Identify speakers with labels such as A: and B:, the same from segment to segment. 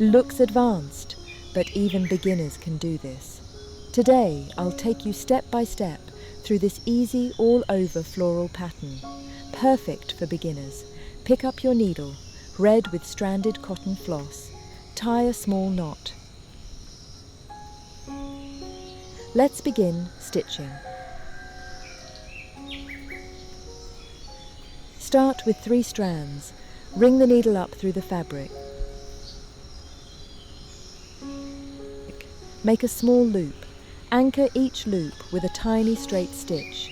A: Looks advanced, but even beginners can do this. Today, I'll take you step by step through this easy all-over floral pattern, perfect for beginners. Pick up your needle, red with stranded cotton floss. Tie a small knot. Let's begin stitching. Start with 3 strands. Ring the needle up through the fabric. Make a small loop. Anchor each loop with a tiny straight stitch.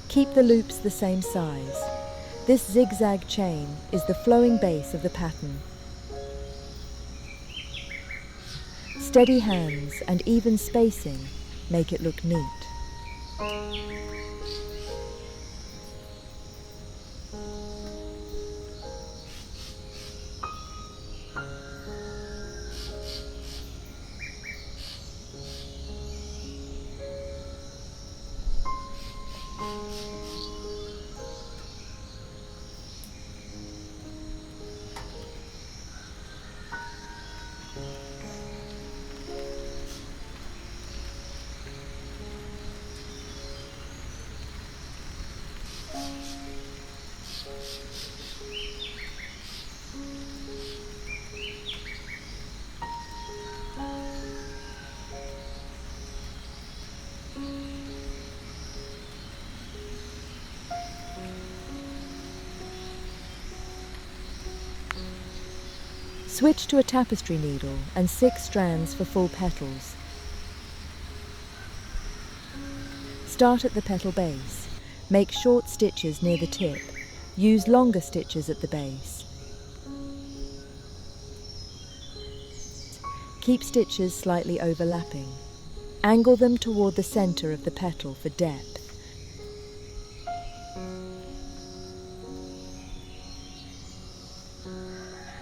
A: Keep the loops the same size. This zigzag chain is the flowing base of the pattern. Steady hands and even spacing make it look neat. Switch to a tapestry needle and 6 strands for full petals. Start at the petal base. Make short stitches near the tip. Use longer stitches at the base. Keep stitches slightly overlapping. Angle them toward the center of the petal for depth.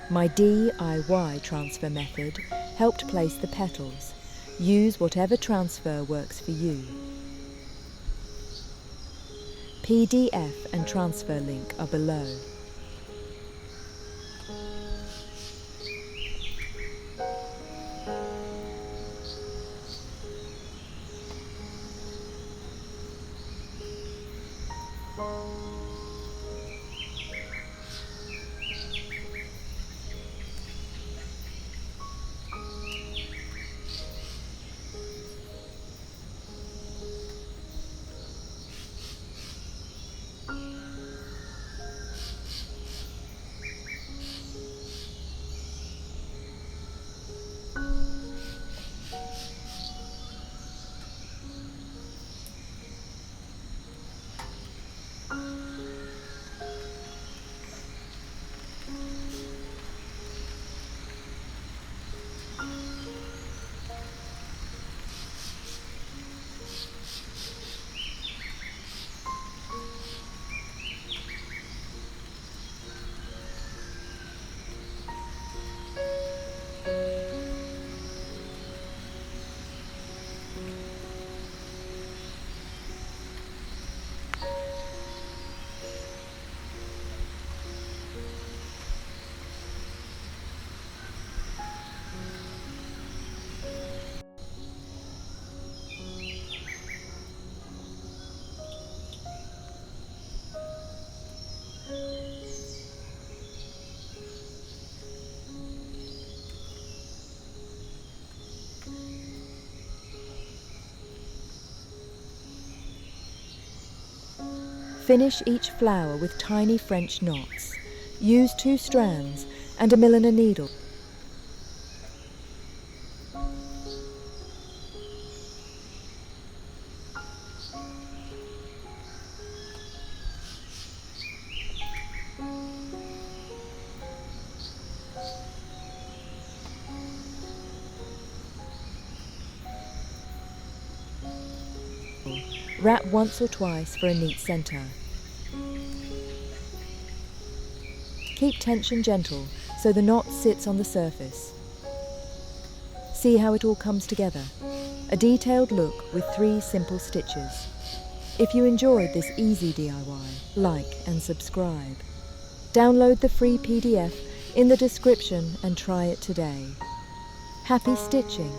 A: My DIY transfer method helped place the petals. Use whatever transfer works for you. PDF and transfer link are below. Finish each flower with tiny French knots. Use 2 strands and a milliner needle. Wrap once or twice for a neat center. Keep tension gentle so the knot sits on the surface. See how it all comes together. A detailed look with 3 simple stitches. If you enjoyed this easy DIY, like and subscribe. Download the free PDF in the description and try it today. Happy stitching!